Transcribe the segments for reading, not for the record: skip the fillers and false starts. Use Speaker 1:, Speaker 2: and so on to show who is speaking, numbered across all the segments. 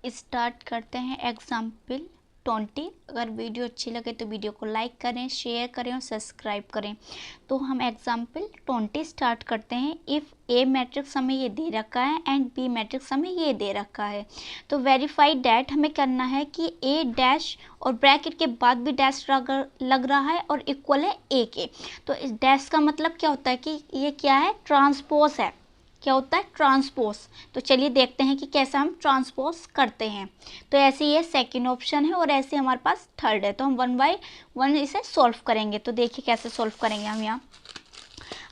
Speaker 1: Start करते हैं example 20। अगर वीडियो अच्छी लगे तो वीडियो को लाइक करें, शेयर करें और सब्सक्राइब करें। तो हम एग्जाम्पल 20 स्टार्ट करते हैं। इफ़ ए मैट्रिक्स हमें ये दे रखा है एंड बी मैट्रिक्स हमें ये दे रखा है, तो वेरीफाई डैट हमें करना है कि ए डैश और ब्रैकेट के बाद भी डैश लग रहा है और इक्वल है ए के। तो इस डैश का मतलब क्या होता है कि ये क्या है, ट्रांसपोज है। क्या होता है, ट्रांसपोज। तो चलिए देखते हैं कि कैसे हम ट्रांसपोज करते हैं। तो ऐसे ये सेकंड ऑप्शन है और ऐसे हमारे पास थर्ड है। तो हम 1 बाय 1 इसे सॉल्व करेंगे। तो देखिए कैसे सॉल्व करेंगे हम। यहाँ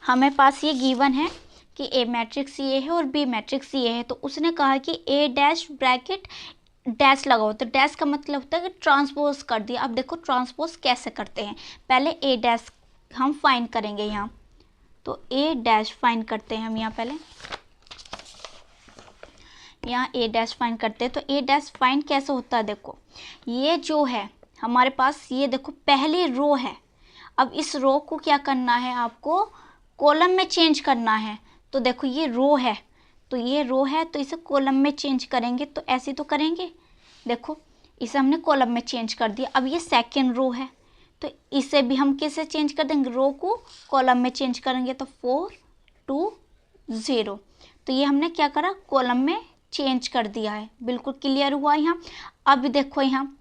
Speaker 1: हमें पास ये गिवन है कि ए मैट्रिक्स ये है और बी मैट्रिक्स ये है। तो उसने कहा कि ए डैश ब्रैकेट डैश लगाओ। तो डैश का मतलब होता है कि ट्रांसपोज कर दिया। अब देखो ट्रांसपोज कैसे करते हैं। पहले ए डैश हम फाइंड करेंगे यहाँ। तो ए डैश फाइंड करते हैं हम यहाँ। पहले यहाँ ए डैश फाइंड करते हैं। तो ए डैश फाइंड कैसे होता है, देखो ये जो है हमारे पास, ये देखो पहली रो है। अब इस रो को क्या करना है, आपको कॉलम में चेंज करना है। तो देखो ये रो है, तो ये रो है तो इसे कॉलम में चेंज करेंगे। तो ऐसे तो करेंगे, देखो इसे हमने कॉलम में चेंज कर दिया। अब ये सेकेंड रो है तो इसे भी हम कैसे चेंज कर देंगे, रो को कॉलम में चेंज करेंगे। तो 4 2 0। तो ये हमने क्या करा, कॉलम में चेंज कर दिया है। बिल्कुल क्लियर हुआ यहाँ। अब देखो यहाँ,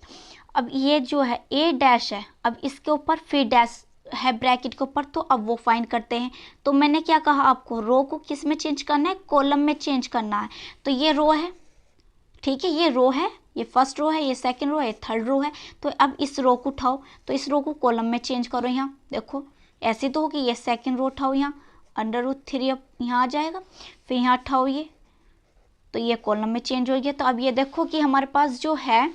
Speaker 1: अब ये जो है ए डैश है, अब इसके ऊपर फिर डैश है ब्रैकेट के ऊपर। तो अब वो फाइंड करते हैं। तो मैंने क्या कहा आपको, रो को किस में चेंज करना है, कॉलम में चेंज करना है। तो ये रो है, ठीक है, ये रो है, ये फर्स्ट रो है, ये सेकंड रो है, ये थर्ड रो है। तो अब इस रो को उठाओ, तो इस रो को कॉलम में चेंज करो। यहाँ देखो ऐसे तो होगी, ये सेकंड रो उठाओ, यहाँ √3 अब यहाँ आ जाएगा। फिर यहाँ उठाओ ये, तो ये कॉलम में चेंज हो गया। तो अब ये देखो कि हमारे पास जो है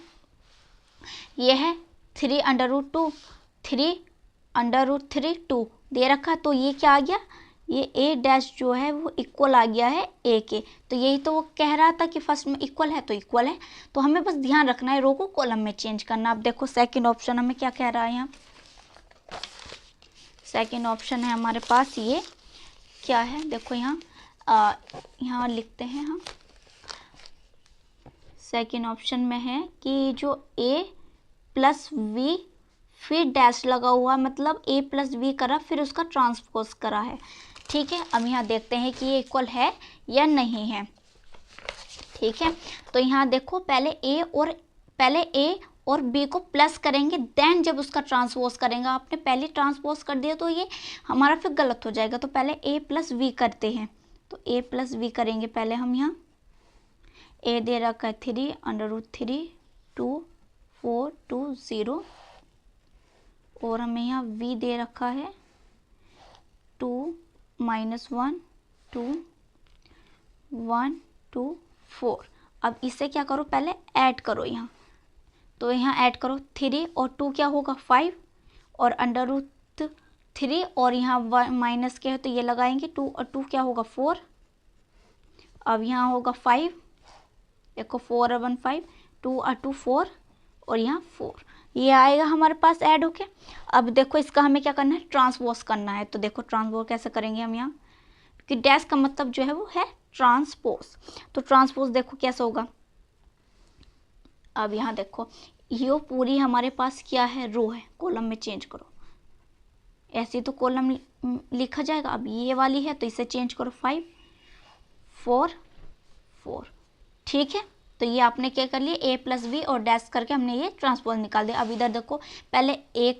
Speaker 1: ये है 3√2 3√3 दे रखा। तो ये क्या आ गया, ये ए डैश जो है वो इक्वल आ गया है ए के। तो यही तो वो कह रहा था कि फर्स्ट में इक्वल है तो इक्वल है। तो हमें बस ध्यान रखना है रो को कॉलम में चेंज करना। अब देखो सेकंड ऑप्शन हमें क्या कह रहा है यहाँ। सेकंड ऑप्शन है हमारे पास, ये क्या है देखो यहाँ, यहाँ लिखते हैं हम। सेकंड ऑप्शन में है कि जो a प्लस वी फिर डैश लगा हुआ, मतलब a प्लस वी करा फिर उसका ट्रांसपोज करा है। ठीक है, अब यहाँ देखते हैं कि ये इक्वल है या नहीं है। ठीक है, तो यहाँ देखो पहले a और b को प्लस करेंगे, देन जब उसका ट्रांसपोज करेंगे। आपने पहले ट्रांसपोज कर दिया तो ये हमारा फिर गलत हो जाएगा। तो पहले a प्लस वी करते हैं। तो a प्लस वी करेंगे पहले हम। यहाँ ए दे रखा है 3√3 2 4 2 0 और हमें यहाँ v दे रखा है 2 -1 2 1 2 4। अब इसे क्या करो, पहले ऐड करो यहाँ। तो यहाँ ऐड करो 3 और 2 क्या होगा 5 और √3 और यहाँ माइनस के है तो ये लगाएंगे 2 और 2 क्या होगा 4। अब यहाँ होगा 5, देखो 4 और 1 5, 2 और 2 4 और यहाँ 4, ये आएगा हमारे पास ऐड होके। अब देखो इसका हमें क्या करना है, ट्रांसपोज करना है। तो देखो ट्रांसपोज कैसे करेंगे हम यहाँ, कि डैश का मतलब जो है वो है ट्रांसपोज। तो ट्रांसपोज देखो कैसे होगा। अब यहाँ देखो ये पूरी हमारे पास क्या है, रो है, कॉलम में चेंज करो। ऐसे तो कॉलम लिखा जाएगा। अब ये वाली है तो इसे चेंज करो 5 4 4। ठीक है, तो ये आपने क्या कर लिया, a प्लस वी और डैश करके हमने ये ट्रांसपोज निकाल दिया। अब इधर देखो पहले a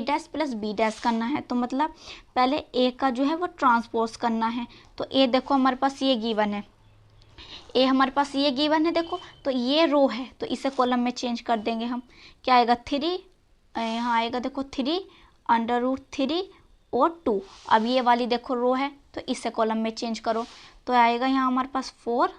Speaker 1: dash plus b dash करना है। तो मतलब पहले a का जो है वो ट्रांसपोज करना है। तो a देखो हमारे पास ये गिवन है, a हमारे पास ये गिवन है देखो। तो ये रो है तो इसे कॉलम में चेंज कर देंगे हम। क्या आएगा 3, यहाँ आएगा देखो 3√3 और 2। अब ये वाली देखो रो है तो इसे कॉलम में चेंज करो। तो आएगा यहाँ हमारे पास 4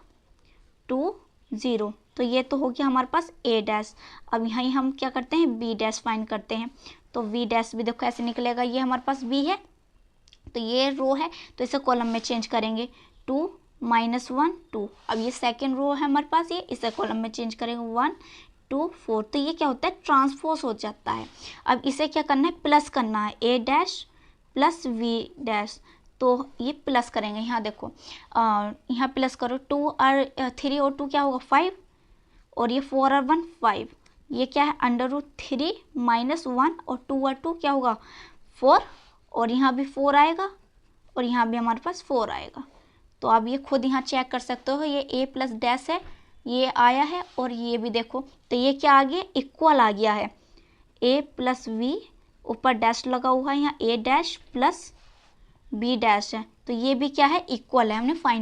Speaker 1: 2 0। तो ये तो हो गया हमारे पास a डैश। अब यहाँ हम क्या करते हैं, b डैश फाइंड करते हैं। तो v डैश भी देखो ऐसे निकलेगा, ये हमारे पास b है तो ये रो है तो इसे कॉलम में चेंज करेंगे 2 -1 2। अब ये सेकंड रो है हमारे पास, ये इसे कॉलम में चेंज करेंगे 1 2 4। तो ये क्या होता है, ट्रांसपोज हो जाता है। अब इसे क्या करना है, प्लस करना है, a dash plus v dash. तो ये प्लस करेंगे। यहाँ देखो यहाँ प्लस करो 2 और 3 और 2 क्या होगा 5 और ये 4 और 1 5, ये क्या है √3 - 1 और 2 और 2 क्या होगा 4, और यहाँ भी 4 आएगा और यहाँ भी हमारे पास 4 आएगा। तो आप ये खुद यहाँ चेक कर सकते हो, ये a प्लस डैश है, ये आया है, और ये भी देखो तो ये क्या आ गया इक्वल आ गया है, a प्लस v ऊपर डैश लगा हुआ है, यहाँ a dash plus b dash है, तो ये भी क्या है इक्वल है, हमने फाइंड